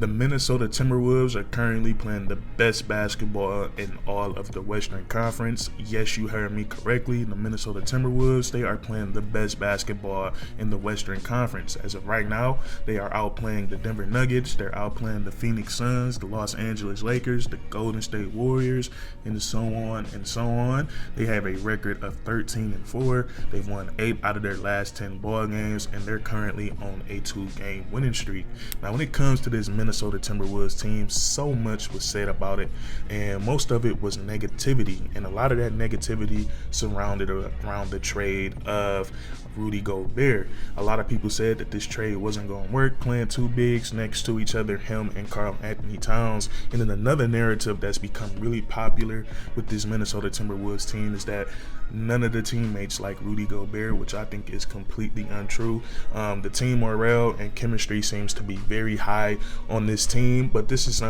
The Minnesota Timberwolves are currently playing the best basketball in all of the Western Conference. Yes, you heard me correctly. The Minnesota Timberwolves, they are playing the best basketball in the Western Conference. As of right now, they are outplaying the Denver Nuggets, they're outplaying the Phoenix Suns, the Los Angeles Lakers, the Golden State Warriors, and so on and so on. They have a record of 13-4. They've won 8 out of their last 10 ball games, and they're currently on a 2-game winning streak. Now, when it comes to this Minnesota Timberwolves team, so much was said about it, and most of it was negativity, and a lot of that negativity surrounded around the trade of Rudy Gobert. A lot of people said that this trade wasn't going to work, playing two bigs next to each other, him and Karl Anthony Towns. And then another narrative that's become really popular with this Minnesota Timberwolves team is that none of the teammates like Rudy Gobert, which I think is completely untrue. The team morale and chemistry seems to be very high on this team, but this is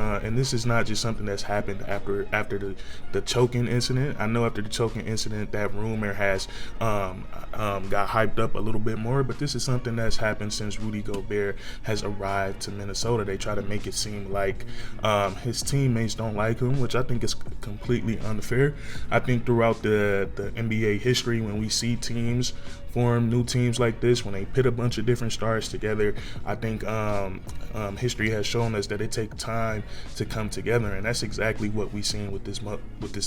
not just something that's happened after the choking incident. I know after the choking incident, that rumor has got hyped up a little bit more, but this is something that's happened since Rudy Gobert has arrived to Minnesota. They try to make it seem like his teammates don't like him, which I think is completely unfair. I think throughout the NBA history, when we see teams form new teams like this, when they pit a bunch of different stars together, I think history has shown us that it takes time to come together, and that's exactly what we've seen with this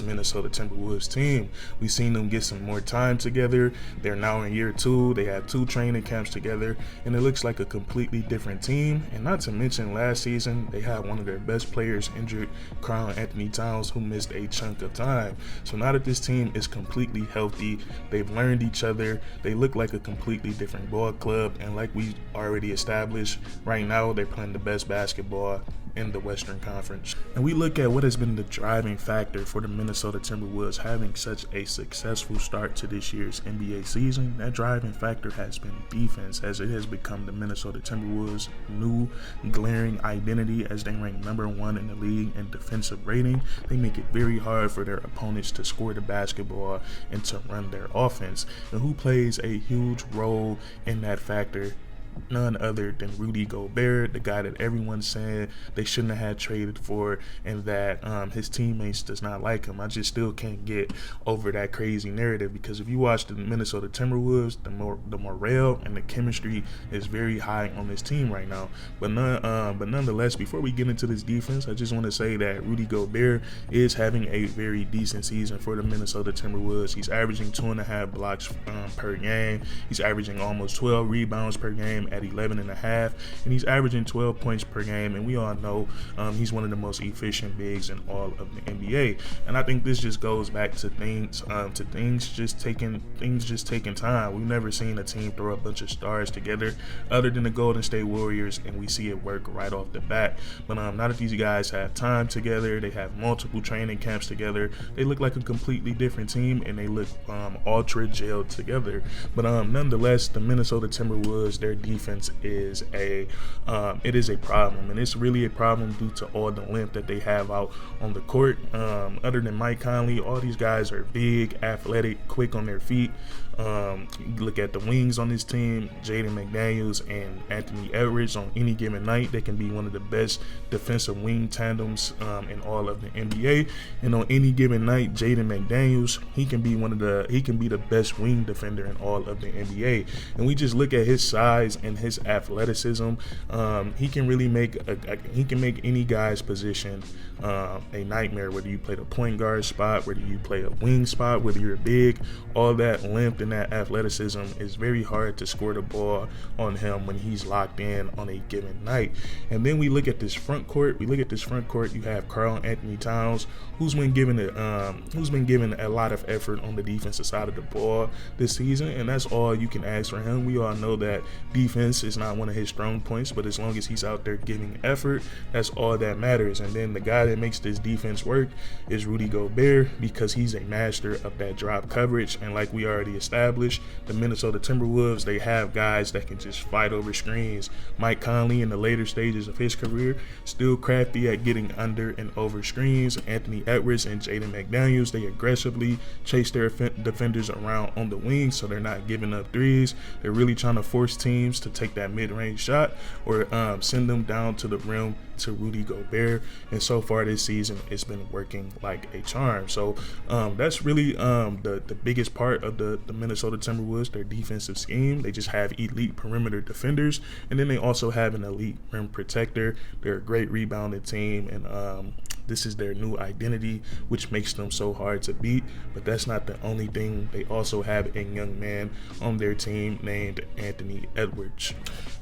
Minnesota Timberwolves team. We've seen them get some more time together. They're now in year 2. They have 2 training camps together, and it looks like a completely different team. And not to mention, last season they had one of their best players injured, Karl Anthony Towns, who missed a chunk of time. So now that this team is completely healthy, they've learned each other, they look like a completely different ball club, and like we already established, right now they're playing the best basketball in the Western Conference. And we look at what has been the driving factor for the Minnesota Timberwolves having such a successful start to this year's NBA season. That driving factor has been defense, as it has become the Minnesota Timberwolves' new glaring identity, as they rank number 1 in the league in defensive rating. They make it very hard for their opponents to score the basketball and to run their offense. And who plays a huge role in that factor? None other than Rudy Gobert, the guy that everyone said they shouldn't have had traded for, and that his teammates does not like him. I just still can't get over that crazy narrative, because if you watch the Minnesota Timberwolves, the morale and the chemistry is very high on this team right now. But nonetheless, before we get into this defense, I just want to say that Rudy Gobert is having a very decent season for the Minnesota Timberwolves. He's averaging 2.5 blocks per game. He's averaging almost 12 rebounds per game at 11.5, and he's averaging 12 points per game. And we all know he's one of the most efficient bigs in all of the NBA. And I think this just goes back to things just taking time. We've never seen a team throw a bunch of stars together other than the Golden State Warriors, and we see it work right off the bat. But now that these guys have time together, they have multiple training camps together, they look like a completely different team, and they look ultra gelled together. But nonetheless, the Minnesota Timberwolves, their defense is a problem, and it's really a problem due to all the length that they have out on the court. Other than Mike Conley, all these guys are big, athletic, quick on their feet. You look at the wings on this team, Jaden McDaniels and Anthony Edwards. On any given night, they can be one of the best defensive wing tandems in all of the NBA. And on any given night, Jaden McDaniels, he can be the best wing defender in all of the NBA. And we just look at his size and his athleticism. He can really make any guy's position a nightmare, whether you play the point guard spot, whether you play a wing spot, whether you're big. All that length and that athleticism is very hard to score the ball on him when he's locked in on a given night. And then we look at this front court. You have Karl Anthony Towns, who's been given a lot of effort on the defensive side of the ball this season, and that's all you can ask for him. We all know that defense is not one of his strong points, but as long as he's out there giving effort, that's all that matters. And then the guy that makes this defense work is Rudy Gobert, because he's a master of that drop coverage. And like we already established, the Minnesota Timberwolves, they have guys that can just fight over screens. Mike Conley, in the later stages of his career, still crafty at getting under and over screens. Anthony Edwards and Jaden McDaniels, they aggressively chase their defenders around on the wings, so they're not giving up threes. They're really trying to force teams to take that mid-range shot or send them down to the rim to Rudy Gobert. And so far this season, it's been working like a charm. So that's really the biggest part of the Minnesota Timberwolves, their defensive scheme. They just have elite perimeter defenders, and then they also have an elite rim protector. They're a great rebounding team, and this is their new identity, which makes them so hard to beat. But that's not the only thing. They also have a young man on their team named Anthony Edwards.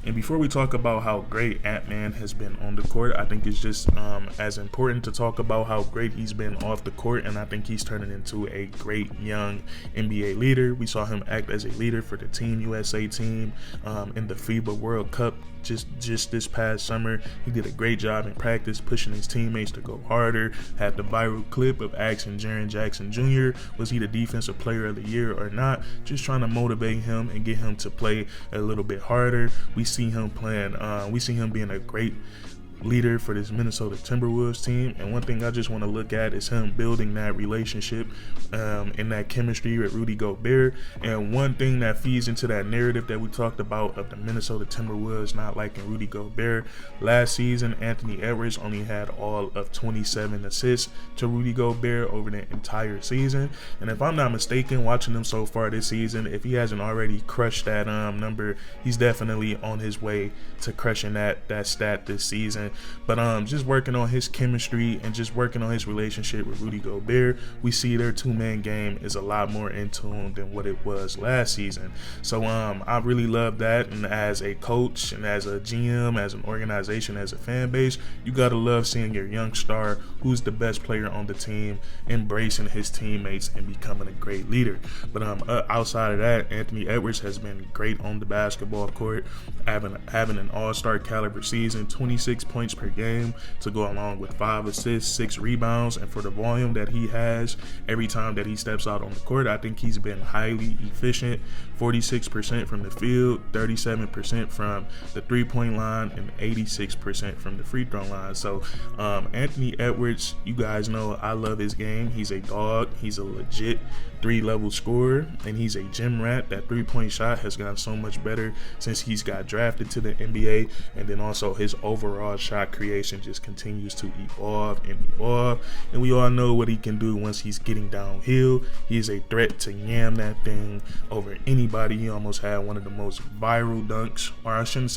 And before we talk about how great Ant-Man has been on the court, I think it's just as important to talk about how great he's been off the court, and I think he's turning into a great young NBA leader. We saw him act as a leader for the Team USA team in the FIBA World Cup just this past summer. He did a great job in practice, pushing his teammates to go harder. Had the viral clip of asking Jaren Jackson Jr. was he the defensive player of the year or not, just trying to motivate him and get him to play a little bit harder. We see him playing, we see him being a great leader for this Minnesota Timberwolves team. And one thing I just want to look at is him building that relationship and that chemistry with Rudy Gobert. And one thing that feeds into that narrative that we talked about of the Minnesota Timberwolves not liking Rudy Gobert, last season Anthony Edwards only had all of 27 assists to Rudy Gobert over the entire season. And if I'm not mistaken, watching him so far this season, if he hasn't already crushed that number, he's definitely on his way to crushing that stat this season. But just working on his chemistry and just working on his relationship with Rudy Gobert, we see their two-man game is a lot more in tune than what it was last season. So I really love that. And as a coach and as a GM, as an organization, as a fan base, you gotta love seeing your young star, who's the best player on the team, embracing his teammates and becoming a great leader. But outside of that, Anthony Edwards has been great on the basketball court, having an all-star caliber season, 26 points per game to go along with 5 assists, 6 rebounds, and for the volume that he has every time that he steps out on the court, I think he's been highly efficient. 46% from the field, 37% from the three-point line, and 86% from the free throw line. So Anthony Edwards, you guys know I love his game. He's a dog. He's a legit 3-level scorer, and he's a gym rat. That three-point shot has gotten so much better since he's got drafted to the NBA, and then also his overall shot creation just continues to evolve, and we all know what he can do once he's getting downhill. He is a threat to yam that thing over anybody. He almost had one of the most viral dunks, or I shouldn't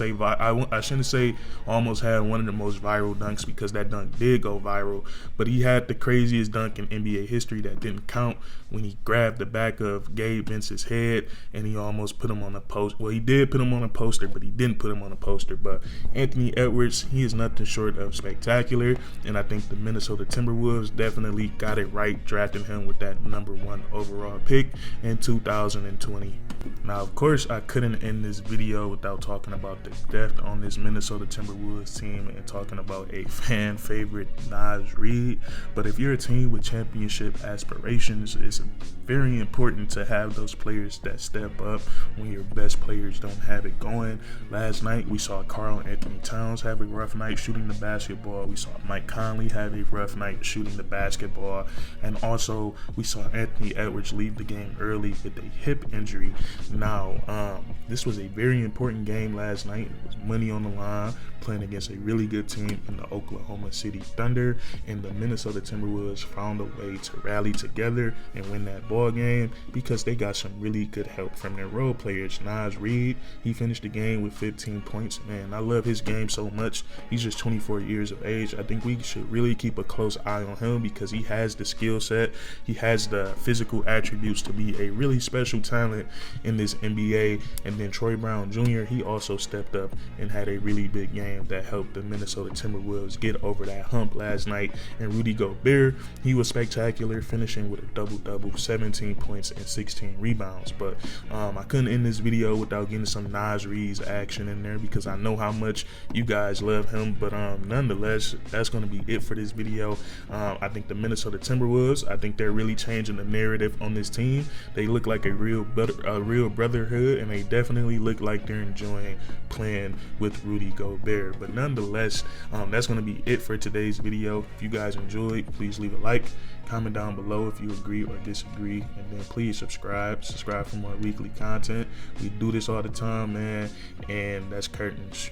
say almost had one of the most viral dunks, because that dunk did go viral, but he had the craziest dunk in NBA history that didn't count when he grabbed the back of Gabe Vince's head and he almost put him on a post. Well, he did put him on a poster, but he didn't put him on a poster. But Anthony Edwards, he is nothing short of spectacular, and I think the Minnesota Timberwolves definitely got it right drafting him with that #1 overall pick in 2020. Now, of course, I couldn't end this video without talking about the depth on this Minnesota Timberwolves team and talking about a fan favorite, Naz Reid. But if you're a team with championship aspirations, it's very important to have those players that step up when your best players don't have it going. Last night, we saw Karl Anthony Towns have a rough night shooting the basketball. We saw Mike Conley have a rough night shooting the basketball. And also, we saw Anthony Edwards leave the game early with a hip injury. Now, this was a very important game last night. It was money on the line, playing against a really good team in the Oklahoma City Thunder, and the Minnesota Timberwolves found a way to rally together and win that ball game because they got some really good help from their role players. Naz Reid, he finished the game with 15 points. Man, I love his game so much. He's just 24 years of age. I think we should really keep a close eye on him because he has the skill set. He has the physical attributes to be a really special talent in this NBA. And then Troy Brown Jr., he also stepped up and had a really big game that helped the Minnesota Timberwolves get over that hump last night. And Rudy Gobert, he was spectacular, finishing with a double-double, 17 points and 16 rebounds. But I couldn't end this video without getting some Naz Reid's action in there because I know how much you guys love him. But nonetheless, that's going to be it for this video. I think the Minnesota Timberwolves, I think they're really changing the narrative on this team. They look like a real brotherhood, and they definitely look like they're enjoying playing with Rudy Gobert. But nonetheless, that's going to be it for today's video. If you guys enjoyed, please leave a like, comment down below if you agree or disagree free. And then please subscribe for more weekly content. We do this all the time, man. And that's curtains.